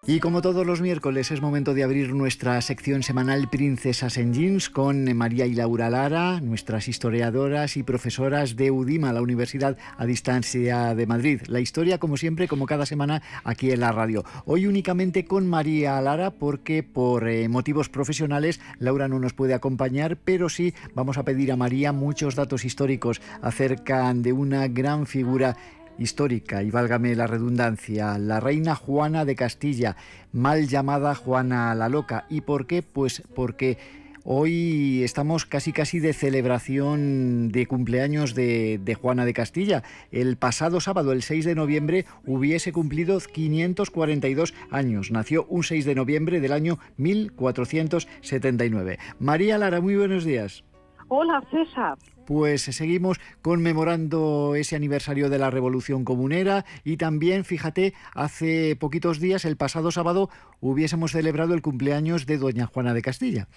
Y como todos los miércoles es momento de abrir nuestra sección semanal Princesas en Jeans con María y Laura Lara, nuestras historiadoras y profesoras de UDIMA, la Universidad a Distancia de Madrid. La historia, como siempre, como cada semana, aquí en la radio. Hoy únicamente con María Lara porque por motivos profesionales Laura no nos puede acompañar, pero sí vamos a pedir a María muchos datos históricos acerca de una gran figura histórica, y válgame la redundancia, la reina Juana de Castilla, mal llamada Juana la Loca. ¿Y por qué? Pues porque hoy estamos casi de celebración de cumpleaños de Juana de Castilla. El pasado sábado, el 6 de noviembre, hubiese cumplido 542 años. Nació un 6 de noviembre del año 1479. María Lara, muy buenos días. Hola, César. Pues seguimos conmemorando ese aniversario de la Revolución Comunera y también, fíjate, hace poquitos días, el pasado sábado, hubiésemos celebrado el cumpleaños de doña Juana de Castilla.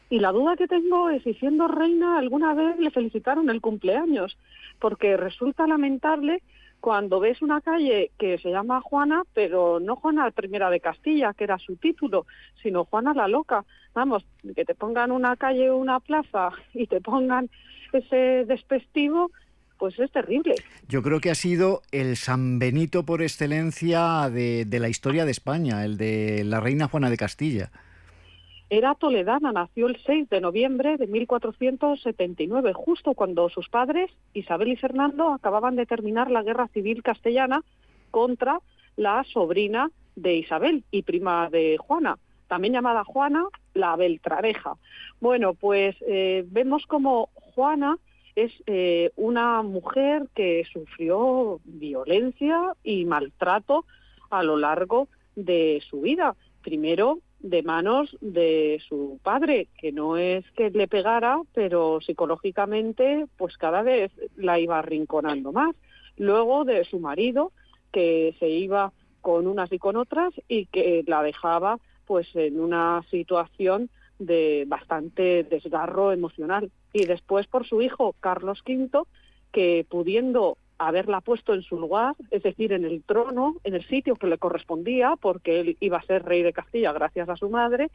Y la duda que tengo es si siendo reina alguna vez le felicitaron el cumpleaños, porque resulta lamentable cuando ves una calle que se llama Juana, pero no Juana I de Castilla, que era su título, sino Juana la Loca. Vamos, que te pongan una calle o una plaza y te pongan ese despectivo, pues es terrible. Yo creo que ha sido el San Benito por excelencia de la historia de España, el de la reina Juana de Castilla. Era toledana, nació el 6 de noviembre de 1479, justo cuando sus padres, Isabel y Fernando, acababan de terminar la guerra civil castellana contra la sobrina de Isabel y prima de Juana, también llamada Juana la Beltraneja. Bueno, pues vemos como Juana es una mujer que sufrió violencia y maltrato a lo largo de su vida. Primero, de manos de su padre, que no es que le pegara, pero psicológicamente pues cada vez la iba arrinconando más. Luego de su marido, que se iba con unas y con otras y que la dejaba pues en una situación de bastante desgarro emocional. Y después por su hijo, Carlos V, que pudiendo haberla puesto en su lugar, es decir, en el trono, en el sitio que le correspondía, porque él iba a ser rey de Castilla gracias a su madre,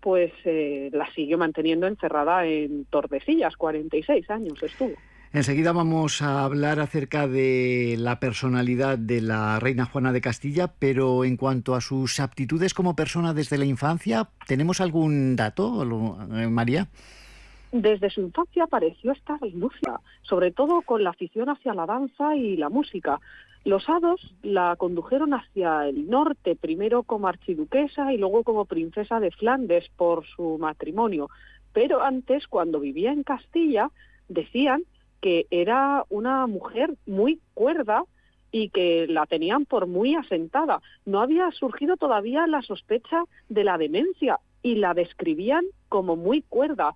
pues la siguió manteniendo encerrada en Tordesillas, 46 años estuvo. Enseguida vamos a hablar acerca de la personalidad de la reina Juana de Castilla, pero en cuanto a sus aptitudes como persona desde la infancia, ¿tenemos algún dato, María? Desde su infancia pareció estar lúcida, sobre todo con la afición hacia la danza y la música. Los hados la condujeron hacia el norte, primero como archiduquesa y luego como princesa de Flandes por su matrimonio. Pero antes, cuando vivía en Castilla, decían que era una mujer muy cuerda y que la tenían por muy asentada. No había surgido todavía la sospecha de la demencia y la describían como muy cuerda.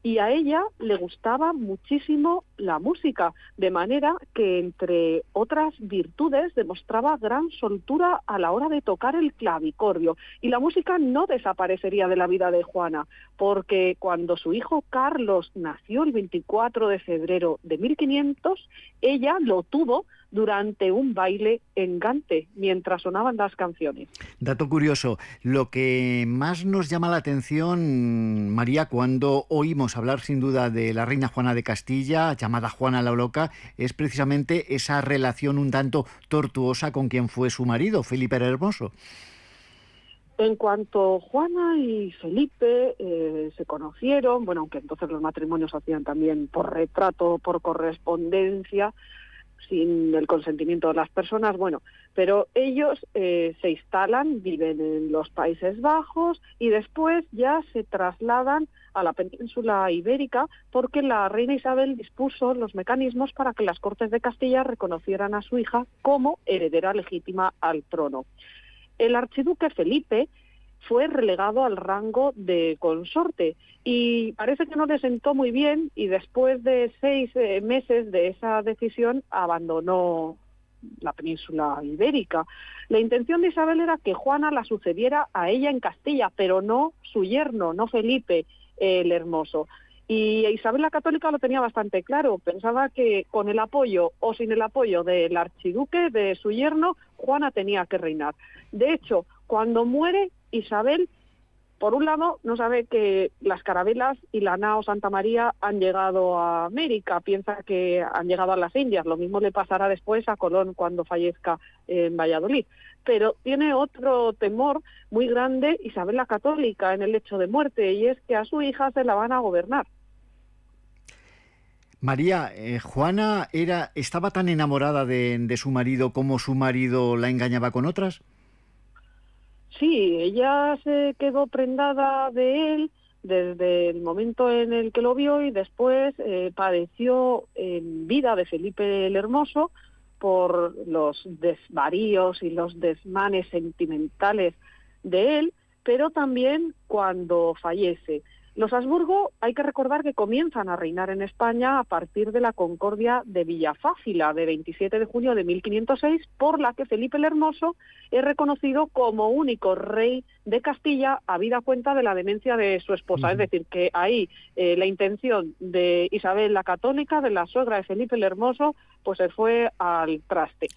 Y a ella le gustaba muchísimo la música, de manera que, entre otras virtudes, demostraba gran soltura a la hora de tocar el clavicordio. Y la música no desaparecería de la vida de Juana, porque cuando su hijo Carlos nació el 24 de febrero de 1500, ella lo tuvo durante un baile en Gante, mientras sonaban las canciones. Dato curioso, lo que más nos llama la atención, María, cuando oímos hablar sin duda de la reina Juana de Castilla, llamada Juana la Loca, es precisamente esa relación un tanto tortuosa con quien fue su marido, Felipe el Hermoso. En cuanto Juana y Felipe se conocieron, bueno, aunque entonces los matrimonios se hacían también por retrato, por correspondencia, sin el consentimiento de las personas, bueno, pero ellos se instalan, viven en los Países Bajos y después ya se trasladan a la península ibérica porque la reina Isabel dispuso los mecanismos para que las Cortes de Castilla reconocieran a su hija como heredera legítima al trono. El archiduque Felipe fue relegado al rango de consorte y parece que no le sentó muy bien y después de 6 meses de esa decisión abandonó la península ibérica. La intención de Isabel era que Juana la sucediera a ella en Castilla, pero no su yerno, no Felipe el Hermoso. Y Isabel la Católica lo tenía bastante claro, pensaba que con el apoyo o sin el apoyo del archiduque, de su yerno, Juana tenía que reinar. De hecho, Cuando muere Isabel, por un lado, no sabe que las carabelas y la nao Santa María han llegado a América, piensa que han llegado a las Indias, lo mismo le pasará después a Colón cuando fallezca en Valladolid. Pero tiene otro temor muy grande Isabel la Católica en el lecho de muerte, y es que a su hija se la van a gobernar. María, Juana estaba tan enamorada de su marido como su marido la engañaba con otras. Sí, ella se quedó prendada de él desde el momento en el que lo vio, y después padeció en vida de Felipe el Hermoso por los desvaríos y los desmanes sentimentales de él, pero también cuando fallece. Los Habsburgo, hay que recordar que comienzan a reinar en España a partir de la Concordia de Villafácila, de 27 de junio de 1506, por la que Felipe el Hermoso es reconocido como único rey de Castilla, habida cuenta de la demencia de su esposa. Es decir, que ahí la intención de Isabel la Católica, de la suegra de Felipe el Hermoso, pues se fue al traste.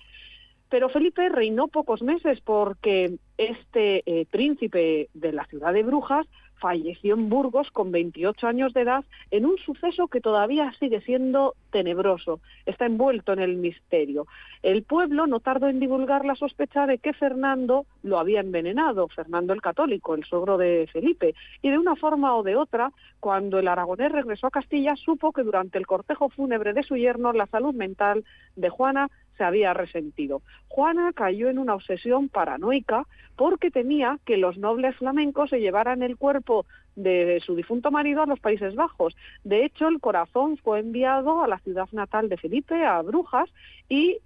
Pero Felipe reinó pocos meses, porque este príncipe de la ciudad de Brujas falleció en Burgos con 28 años de edad en un suceso que todavía sigue siendo tenebroso, está envuelto en el misterio. El pueblo no tardó en divulgar la sospecha de que Fernando lo había envenenado, Fernando el Católico, el suegro de Felipe, y de una forma o de otra, cuando el aragonés regresó a Castilla, supo que durante el cortejo fúnebre de su yerno la salud mental de Juana se había resentido. Juana cayó en una obsesión paranoica porque temía que los nobles flamencos se llevaran el cuerpo de su difunto marido a los Países Bajos. De hecho, el corazón fue enviado a la ciudad natal de Felipe, a Brujas, y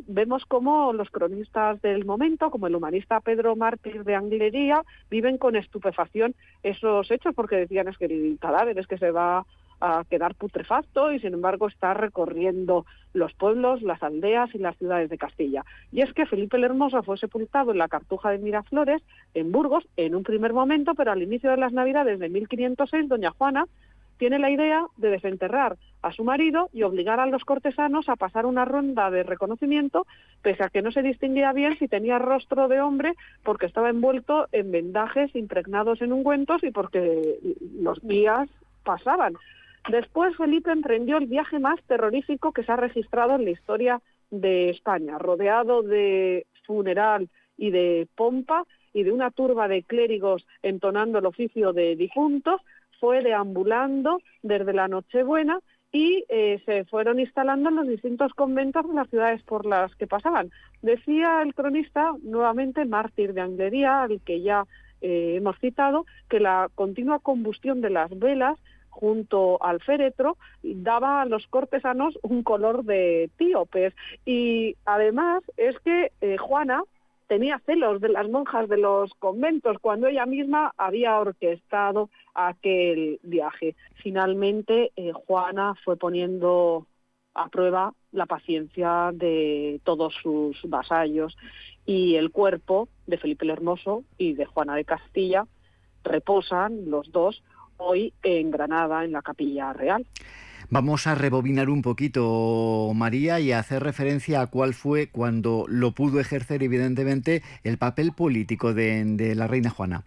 vemos cómo los cronistas del momento, como el humanista Pedro Mártir de Anglería, viven con estupefacción esos hechos, porque decían es que el cadáver es que se va a quedar putrefacto, y sin embargo está recorriendo los pueblos, las aldeas y las ciudades de Castilla. Y es que Felipe el Hermoso fue sepultado en la Cartuja de Miraflores, en Burgos, en un primer momento, pero al inicio de las Navidades de 1506, doña Juana tiene la idea de desenterrar a su marido y obligar a los cortesanos a pasar una ronda de reconocimiento, pese a que no se distinguía bien si tenía rostro de hombre, porque estaba envuelto en vendajes impregnados en ungüentos y porque los días pasaban. Después Felipe emprendió el viaje más terrorífico que se ha registrado en la historia de España, rodeado de funeral y de pompa y de una turba de clérigos entonando el oficio de difuntos. Fue deambulando desde la Nochebuena y se fueron instalando en los distintos conventos de las ciudades por las que pasaban. Decía el cronista, nuevamente Mártir de Anglería, al que ya hemos citado, que la continua combustión de las velas junto al féretro daba a los cortesanos un color de etíopes. Y además es que Juana tenía celos de las monjas de los conventos cuando ella misma había orquestado aquel viaje. Finalmente, Juana fue poniendo a prueba la paciencia de todos sus vasallos, y el cuerpo de Felipe el Hermoso y de Juana de Castilla reposan los dos hoy en Granada, en la Capilla Real. Vamos a rebobinar un poquito, María, y a hacer referencia a cuál fue, cuando lo pudo ejercer, evidentemente, el papel político de la reina Juana.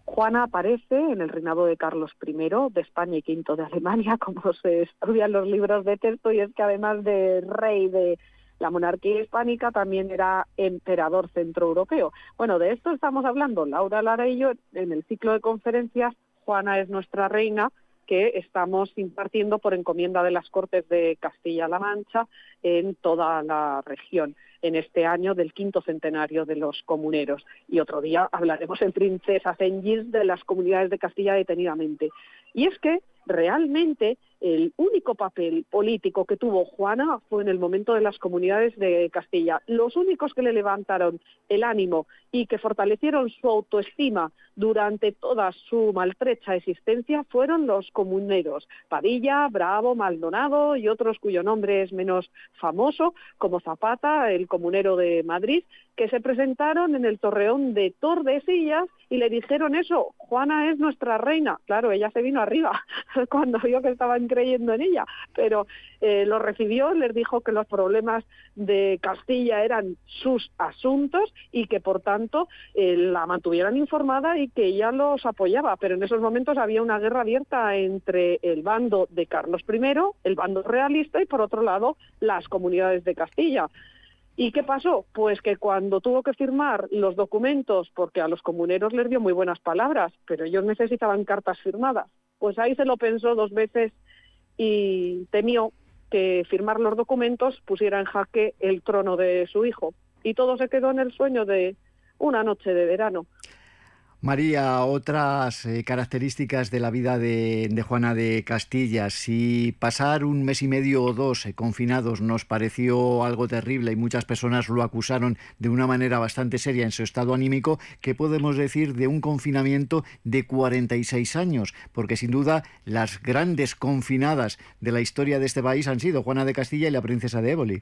Juana aparece en el reinado de Carlos I de España y V de Alemania, como se estudian los libros de texto, y es que además de rey de la monarquía hispánica, también era emperador centroeuropeo. Bueno, de esto estamos hablando Laura Lara y yo en el ciclo de conferencias Juana es nuestra reina, que estamos impartiendo por encomienda de las Cortes de Castilla-La Mancha en toda la región, en este año del 5º centenario de los comuneros. Y otro día hablaremos en Princesas Engins de las comunidades de Castilla detenidamente. Y es que realmente el único papel político que tuvo Juana fue en el momento de las comunidades de Castilla. Los únicos que le levantaron el ánimo y que fortalecieron su autoestima durante toda su maltrecha existencia fueron los comuneros, Padilla, Bravo, Maldonado y otros cuyo nombre es menos famoso, como Zapata, el comunero de Madrid, que se presentaron en el torreón de Tordesillas y le dijeron eso: Juana es nuestra reina. Claro, ella se vino arriba cuando vio que estaban acababan creyendo en ella, pero lo recibió, les dijo que los problemas de Castilla eran sus asuntos y que por tanto la mantuvieran informada y que ella los apoyaba, pero en esos momentos había una guerra abierta entre el bando de Carlos I, el bando realista, y por otro lado las comunidades de Castilla. ¿Y qué pasó? Pues que cuando tuvo que firmar los documentos, porque a los comuneros les dio muy buenas palabras, pero ellos necesitaban cartas firmadas, pues ahí se lo pensó 2 veces y temió que firmar los documentos pusiera en jaque el trono de su hijo. Y todo se quedó en el sueño de una noche de verano. María, otras características de la vida de Juana de Castilla. Si pasar 1 mes y medio o 2 confinados nos pareció algo terrible y muchas personas lo acusaron de una manera bastante seria en su estado anímico, ¿qué podemos decir de un confinamiento de 46 años? Porque sin duda las grandes confinadas de la historia de este país han sido Juana de Castilla y la princesa de Éboli.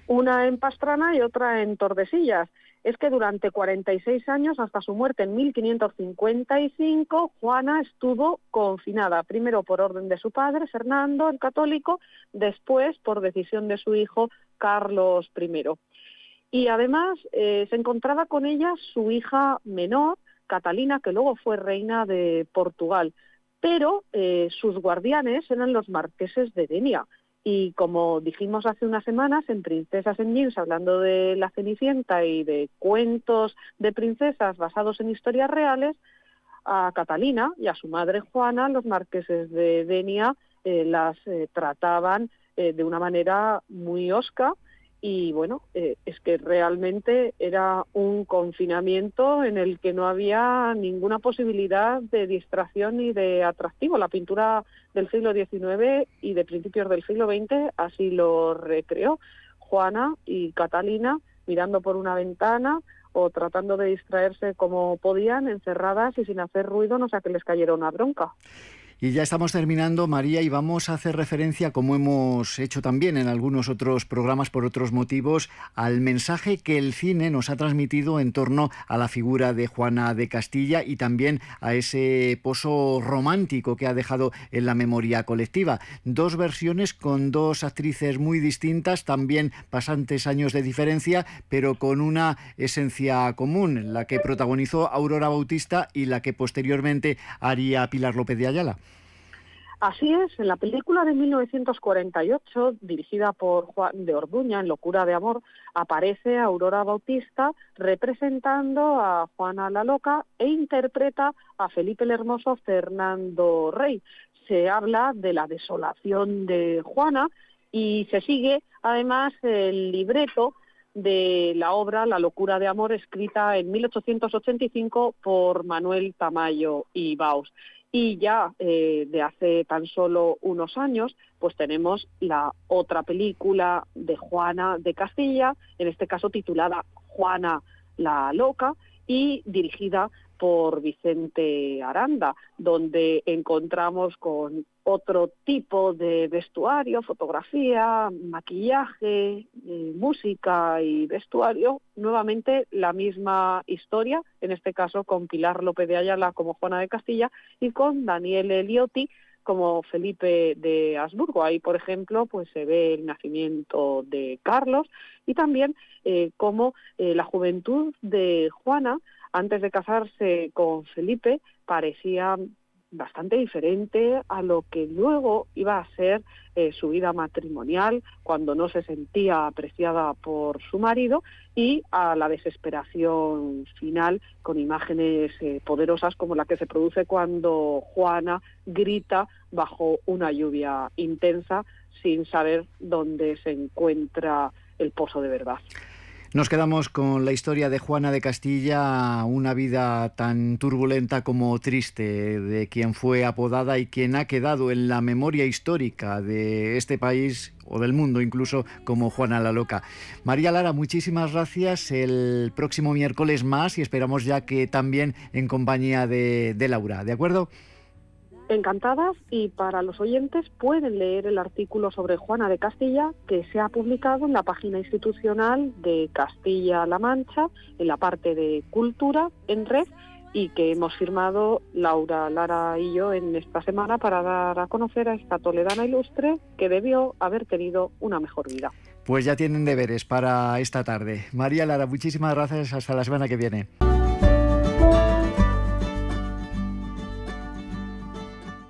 Una en Pastrana y otra en Tordesillas. Es que durante 46 años, hasta su muerte en 1555, Juana estuvo confinada, primero por orden de su padre, Fernando, el católico, después por decisión de su hijo, Carlos I. Y además se encontraba con ella su hija menor, Catalina, que luego fue reina de Portugal, pero sus guardianes eran los marqueses de Denia. Y como dijimos hace unas semanas en Princesas en Jeans, hablando de la Cenicienta y de cuentos de princesas basados en historias reales, a Catalina y a su madre Juana, los marqueses de Denia las trataban de una manera muy hosca. Y bueno, es que realmente era un confinamiento en el que no había ninguna posibilidad de distracción ni de atractivo. La pintura del siglo XIX y de principios del siglo XX así lo recreó. Juana y Catalina mirando por una ventana o tratando de distraerse como podían, encerradas y sin hacer ruido, no sea que les cayera una bronca. Y ya estamos terminando, María, y vamos a hacer referencia, como hemos hecho también en algunos otros programas por otros motivos, al mensaje que el cine nos ha transmitido en torno a la figura de Juana de Castilla y también a ese pozo romántico que ha dejado en la memoria colectiva. 2 versiones con 2 actrices muy distintas, también bastantes años de diferencia, pero con una esencia común, la que protagonizó Aurora Bautista y la que posteriormente haría Pilar López de Ayala. Así es, en la película de 1948, dirigida por Juan de Orduña, en Locura de Amor, aparece Aurora Bautista representando a Juana la Loca e interpreta a Felipe el Hermoso Fernando Rey. Se habla de la desolación de Juana y se sigue además el libreto de la obra La Locura de Amor, escrita en 1885 por Manuel Tamayo y Baus. Y ya de hace tan solo unos años, pues tenemos la otra película de Juana de Castilla, en este caso titulada Juana la Loca y dirigida por Vicente Aranda, donde encontramos con otro tipo de vestuario, fotografía, maquillaje, música y vestuario, nuevamente la misma historia, en este caso con Pilar López de Ayala como Juana de Castilla y con Daniel Eliotti como Felipe de Habsburgo. Ahí, por ejemplo, pues se ve el nacimiento de Carlos y también cómo la juventud de Juana, antes de casarse con Felipe, parecía bastante diferente a lo que luego iba a ser su vida matrimonial, cuando no se sentía apreciada por su marido, y a la desesperación final con imágenes poderosas como la que se produce cuando Juana grita bajo una lluvia intensa sin saber dónde se encuentra el pozo de verdad. Nos quedamos con la historia de Juana de Castilla, una vida tan turbulenta como triste, de quien fue apodada y quien ha quedado en la memoria histórica de este país o del mundo incluso como Juana la Loca. María Lara, muchísimas gracias. El próximo miércoles más y esperamos ya que también en compañía de Laura, ¿de acuerdo? Encantadas, y para los oyentes pueden leer el artículo sobre Juana de Castilla que se ha publicado en la página institucional de Castilla-La Mancha, en la parte de Cultura, en red, y que hemos firmado Laura, Lara y yo en esta semana para dar a conocer a esta toledana ilustre que debió haber tenido una mejor vida. Pues ya tienen deberes para esta tarde. María Lara, muchísimas gracias. Hasta la semana que viene.